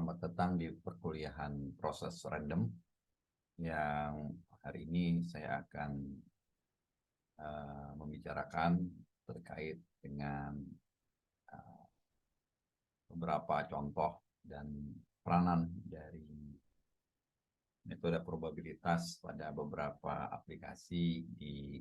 Selamat datang di perkuliahan proses random yang hari ini saya akan membicarakan terkait dengan uh, beberapa contoh dan peranan dari metode probabilitas pada beberapa aplikasi di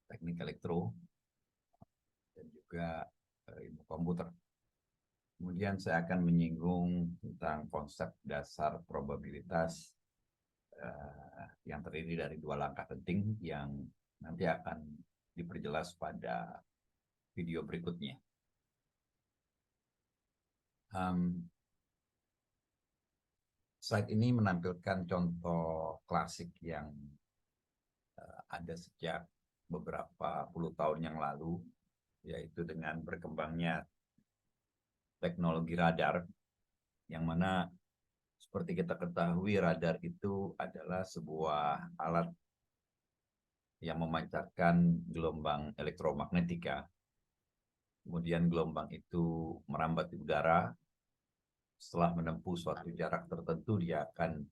teknik elektro dan juga ilmu komputer. Kemudian saya akan menyinggung tentang konsep dasar probabilitas yang terdiri dari dua langkah penting yang nanti akan diperjelas pada video berikutnya. Slide ini menampilkan contoh klasik yang ada sejak beberapa puluh tahun yang lalu, yaitu dengan berkembangnya teknologi radar, yang mana seperti kita ketahui radar itu adalah sebuah alat yang memancarkan gelombang elektromagnetika. Kemudian gelombang itu merambat di udara. Setelah menempuh suatu jarak tertentu, dia akan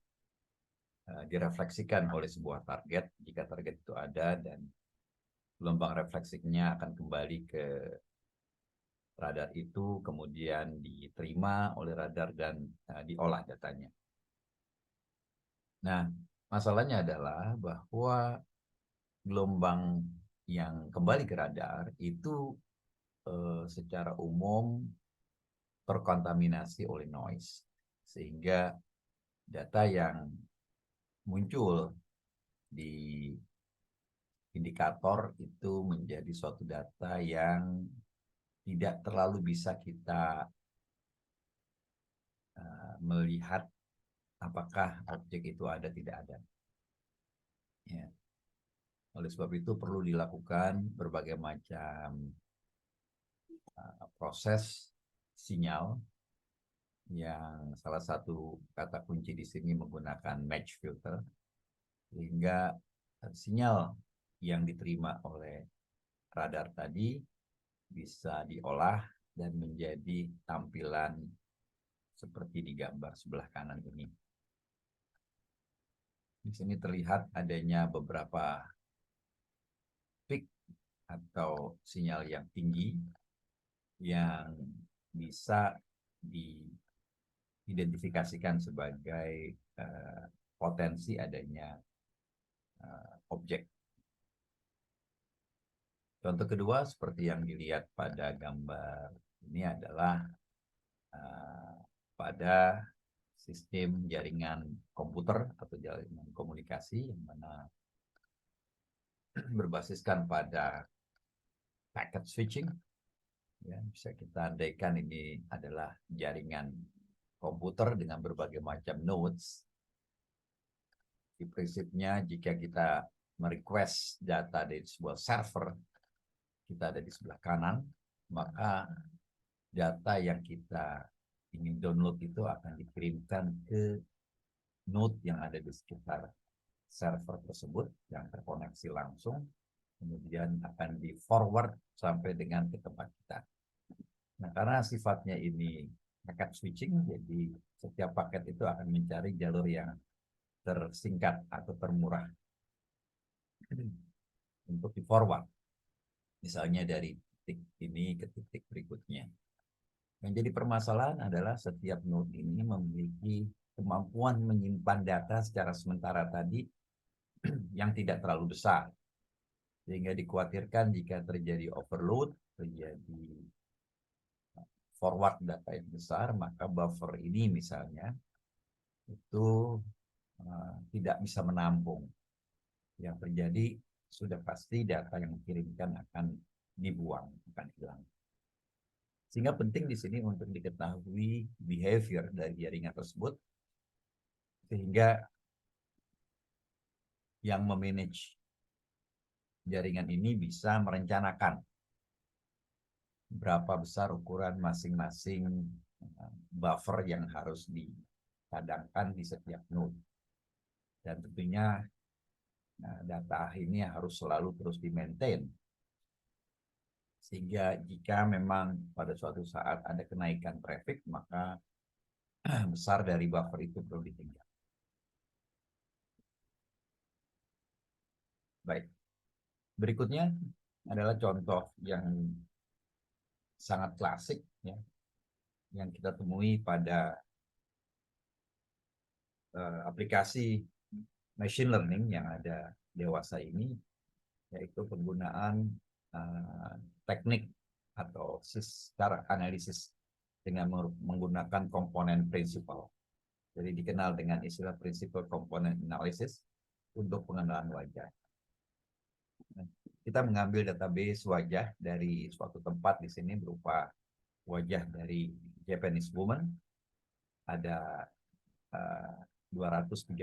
direfleksikan oleh sebuah target, jika target itu ada, dan gelombang refleksinya akan kembali ke radar itu, kemudian diterima oleh radar dan diolah datanya. Nah, masalahnya adalah bahwa gelombang yang kembali ke radar itu secara umum terkontaminasi oleh noise, sehingga data yang muncul di indikator itu menjadi suatu data yang tidak terlalu bisa kita melihat apakah objek itu ada tidak ada. Ya. Oleh sebab itu perlu dilakukan berbagai macam proses sinyal, yang salah satu kata kunci di sini menggunakan match filter, sehingga sinyal yang diterima oleh radar tadi bisa diolah dan menjadi tampilan seperti di gambar sebelah kanan ini. Di sini terlihat adanya beberapa peak atau sinyal yang tinggi yang bisa diidentifikasikan sebagai potensi adanya objek. Contoh kedua seperti yang dilihat pada gambar ini adalah pada sistem jaringan komputer atau jaringan komunikasi yang mana berbasiskan pada packet switching. Ya, bisa kita andaikan ini adalah jaringan komputer dengan berbagai macam nodes. Di prinsipnya jika kita merequest data dari sebuah server, kita ada di sebelah kanan, maka data yang kita ingin download itu akan dikirimkan ke node yang ada di sekitar server tersebut yang terkoneksi langsung, kemudian akan di forward sampai dengan ke tempat kita. Nah, karena sifatnya ini packet switching, jadi setiap paket itu akan mencari jalur yang tersingkat atau termurah untuk di forward, misalnya dari titik ini ke titik berikutnya. Yang jadi permasalahan adalah setiap node ini memiliki kemampuan menyimpan data secara sementara tadi yang tidak terlalu besar, sehingga dikhawatirkan jika terjadi overload, terjadi forward data yang besar, maka buffer ini misalnya itu tidak bisa menampung. Yang terjadi sudah pasti data yang dikirimkan akan dibuang, akan hilang. Sehingga penting di sini untuk diketahui behavior dari jaringan tersebut, sehingga yang memanage jaringan ini bisa merencanakan berapa besar ukuran masing-masing buffer yang harus dicadangkan di setiap node. Dan tentunya data ini harus selalu terus di-maintain Sehingga jika memang pada suatu saat ada kenaikan traffic, maka besar dari buffer itu perlu ditinggal. Baik, berikutnya adalah contoh yang sangat klasik ya, yang kita temui pada aplikasi machine learning yang ada dewasa ini, yaitu penggunaan teknik atau cara analisis dengan menggunakan komponen prinsipal. Jadi dikenal dengan istilah prinsipal component analysis untuk pengenalan wajah. Kita mengambil database wajah dari suatu tempat di sini berupa wajah dari Japanese woman. Ada 213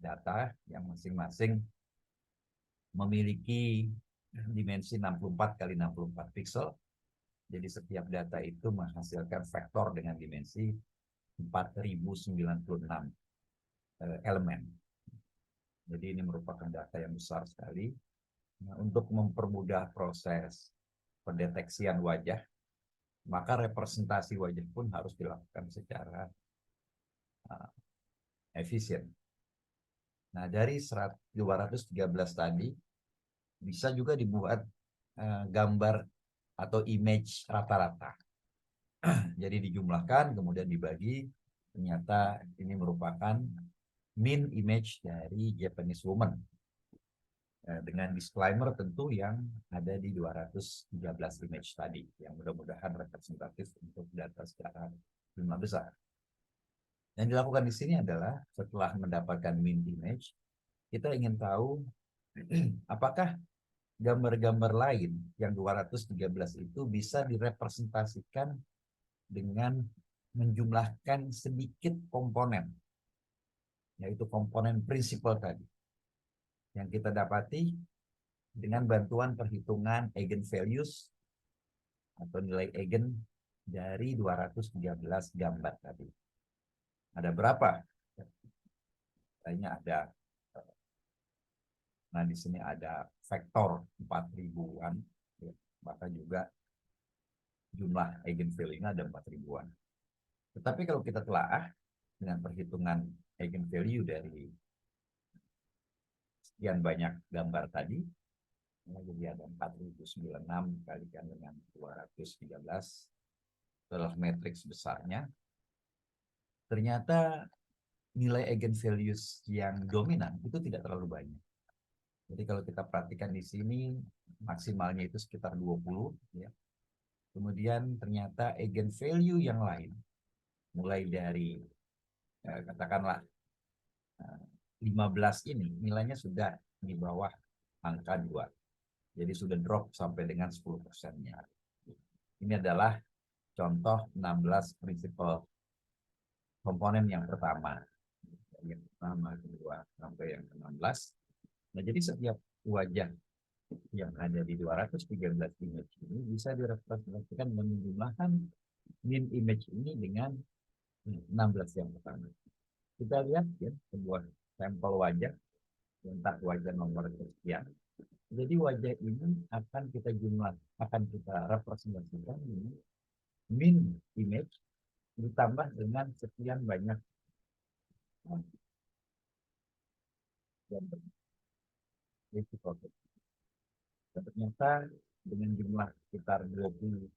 data yang masing-masing memiliki dimensi 64 kali 64 pixel. Jadi setiap data itu menghasilkan vektor dengan dimensi 4096 elemen. Jadi ini merupakan data yang besar sekali. Nah, untuk mempermudah proses pendeteksian wajah, maka representasi wajah pun harus dilakukan secara efisien. Nah, dari 213 tadi, bisa juga dibuat gambar atau image rata-rata. Jadi dijumlahkan, kemudian dibagi, ternyata ini merupakan mean image dari Japanese woman. Dengan disclaimer tentu yang ada di 213 image tadi, yang mudah-mudahan representatif untuk data secara jumlah besar. Yang dilakukan di sini adalah setelah mendapatkan mean image, kita ingin tahu apakah gambar-gambar lain yang 213 itu bisa direpresentasikan dengan menjumlahkan sedikit komponen, yaitu komponen prinsipal tadi, yang kita dapati dengan bantuan perhitungan eigenvalues atau nilai eigen dari 213 gambar tadi. Ada berapa? Kayaknya ada. Nah, di sini ada vektor 4000-an, ya, maka juga jumlah eigenvalue-nya ada 4000-an. Tetapi kalau kita telaah dengan perhitungan eigenvalue dari sekian banyak gambar tadi, jadi ada 4096 kalikan dengan 213, adalah matriks besarnya. Ternyata nilai eigenvalues yang dominan itu tidak terlalu banyak. Jadi kalau kita perhatikan di sini, maksimalnya itu sekitar 20, ya. Kemudian ternyata eigenvalue yang lain, mulai dari katakanlah 15 ini, nilainya sudah di bawah angka 2. Jadi sudah drop sampai dengan 10%-nya. Ini adalah contoh 16 prinsipal komponen yang pertama. Yang pertama, kedua, sampai yang ke-16. Nah, jadi setiap wajah yang ada di 213 image ini bisa direpresentasikan menjumlahkan mean image ini dengan 16 yang pertama. Kita lihat ya, sebuah sampel wajah, entah wajah nomor sekian. Jadi wajah ini akan kita representasikan ini mean image ditambah dengan sekian banyak gambar. Ternyata dengan jumlah sekitar 20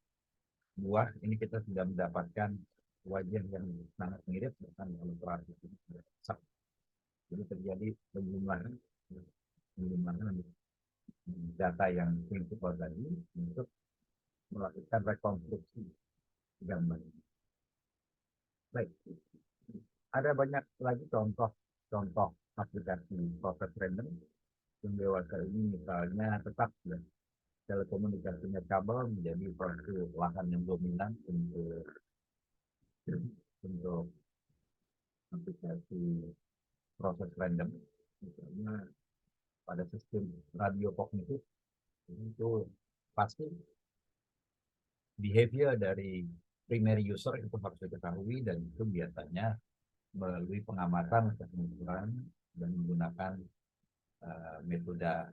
buah ini kita sudah mendapatkan wajah yang sangat mirip dengan ilustrasi. Jadi terjadi penjumlahan data yang prinsipal tadi untuk melakukan rekonstruksi gambar. Baik, ada banyak lagi contoh aplikasi proses random yang dewasa ini, misalnya tetap ya, telekomunikasinya kabel menjadi suatu lahan yang dominan untuk aplikasi proses random, misalnya pada sistem radio kognitif itu pasti behavior dari primary user itu harus diketahui, dan itu biasanya melalui pengamatan pengukuran dan menggunakan metode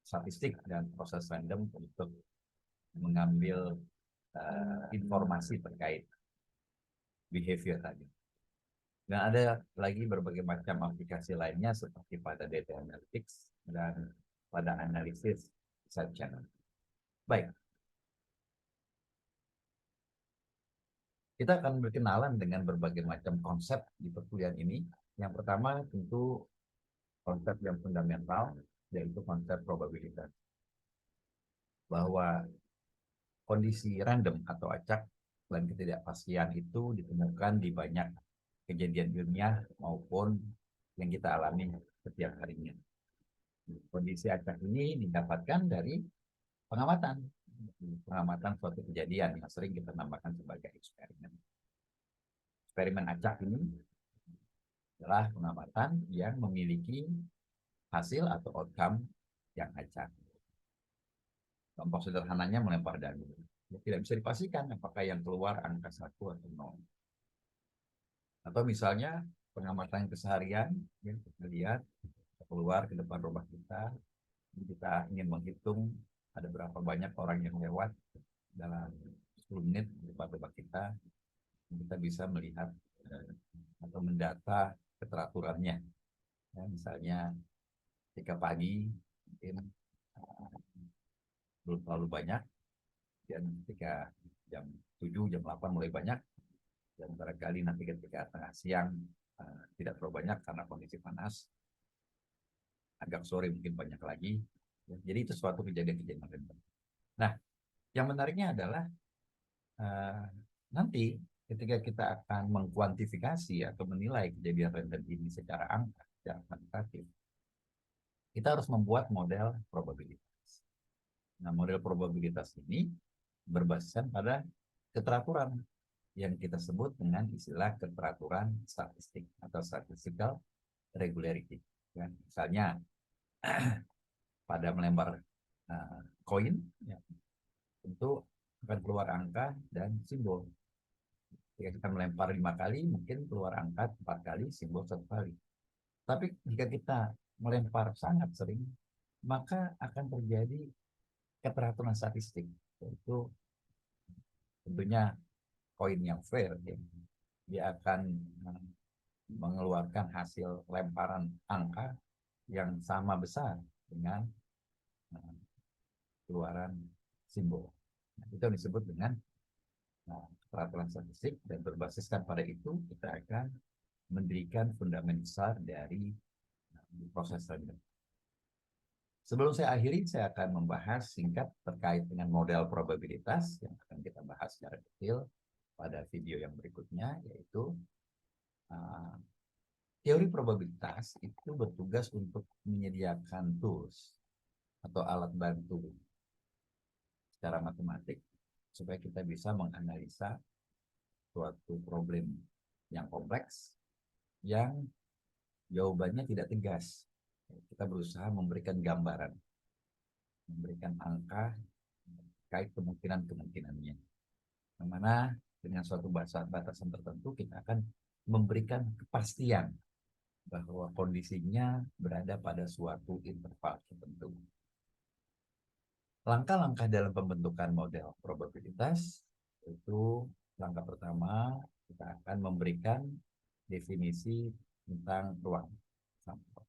statistik dan proses random untuk mengambil informasi terkait behavior tadi. Dan ada lagi berbagai macam aplikasi lainnya seperti pada data analytics dan pada analisis side channel. Baik, kita akan berkenalan dengan berbagai macam konsep di perkuliahan ini. Yang pertama tentu konsep yang fundamental, yaitu konsep probabilitas. Bahwa kondisi random atau acak dan ketidakpastian itu ditemukan di banyak kejadian ilmiah maupun yang kita alami setiap harinya. Kondisi acak ini didapatkan dari pengamatan suatu kejadian yang sering kita namakan sebagai eksperimen. Eksperimen acak ini adalah pengamatan yang memiliki hasil atau outcome yang acak. Contoh sederhananya melempar dadu. Tidak bisa dipastikan apakah yang keluar angka 1 atau 0. Atau misalnya pengamatan keseharian, ya, kita lihat keluar ke depan rumah kita ingin menghitung ada berapa banyak orang yang lewat dalam 10 menit di depan rumah kita bisa melihat atau mendata keteraturannya. Ya, misalnya ketika pagi mungkin belum terlalu banyak, dan ketika jam 7, jam 8 mulai banyak, dan barangkali nanti ketika tengah siang tidak terlalu banyak karena kondisi panas, agak sore mungkin banyak lagi. Jadi itu suatu kejadian-kejadian random. Nah, yang menariknya adalah nanti ketika kita akan mengkuantifikasi atau menilai kejadian random ini secara angka, secara kuantitatif, kita harus membuat model probabilitas. Nah, model probabilitas ini berbasiskan pada keteraturan yang kita sebut dengan istilah keteraturan statistik atau statistical regularity. Ya, misalnya pada melempar koin, ya, tentu akan keluar angka dan simbol. Jika kita melempar 5 kali, mungkin keluar angka 4 kali, simbol 1 kali. Tapi jika kita melempar sangat sering, maka akan terjadi keteraturan statistik, yaitu tentunya koin yang fair, ya, dia akan mengeluarkan hasil lemparan angka yang sama besar dengan keluaran simbol. Nah, itu yang disebut dengan peraturan statistik, dan berbasiskan pada itu kita akan mendirikan fundament besar dari proses random. Sebelum saya akhiri, saya akan membahas singkat terkait dengan model probabilitas yang akan kita bahas secara detail pada video yang berikutnya, yaitu teori probabilitas itu bertugas untuk menyediakan tools atau alat bantu secara matematik supaya kita bisa menganalisa suatu problem yang kompleks yang jawabannya tidak tegas. Kita berusaha memberikan gambaran, memberikan angka terkait kemungkinan-kemungkinannya. Yang mana dengan suatu batasan tertentu kita akan memberikan kepastian bahwa kondisinya berada pada suatu interval tertentu. Langkah-langkah dalam pembentukan model probabilitas itu langkah pertama kita akan memberikan definisi tentang ruang sampel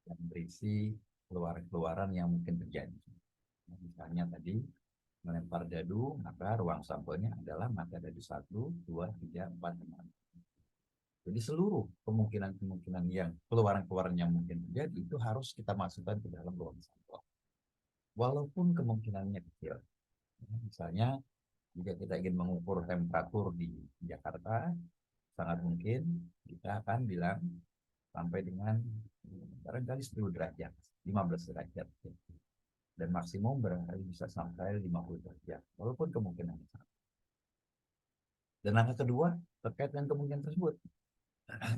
yang berisi keluaran-keluaran yang mungkin terjadi. Misalnya tadi melempar dadu, maka ruang sampelnya adalah mata dadu 1, 2, 3, 4, 5. Jadi seluruh kemungkinan-kemungkinan yang keluaran-keluaran yang mungkin terjadi itu harus kita masukkan ke dalam ruang sampel. Walaupun kemungkinannya kecil. Misalnya jika kita ingin mengukur temperatur di Jakarta, sangat mungkin kita akan bilang sampai dengan barangkali 10 derajat, 15 derajat. Dan maksimum barangkali bisa sampai 50 derajat, walaupun kemungkinannya sama. Dan langkah kedua terkait dengan kemungkinan tersebut.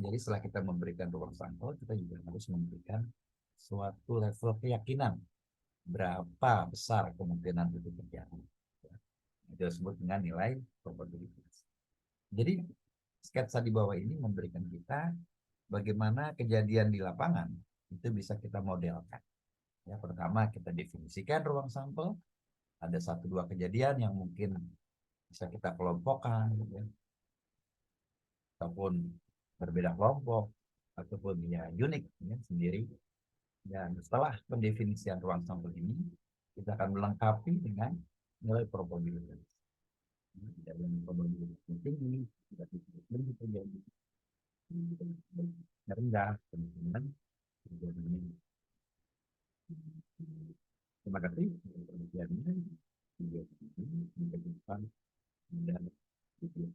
Jadi setelah kita memberikan ruang sampel, kita juga harus memberikan suatu level keyakinan berapa besar kemungkinan itu terjadi. Itu disebut dengan nilai probabilitas. Jadi sketsa di bawah ini memberikan kita bagaimana kejadian di lapangan itu bisa kita modelkan. Ya, pertama kita definisikan ruang sampel, ada satu dua kejadian yang mungkin bisa kita kelompokkan, ya, ataupun berbeda kelompok, ataupun ya unik ya, sendiri. Dan setelah pendefinisian ruang sampel ini, kita akan melengkapi dengan nilai probabilitas. Dan probabilitas tinggi, tidak lebih terjadi rendah kemungkinan terjadinya. Terima kasih perhatiannya. Video ini sampai jumpa dan video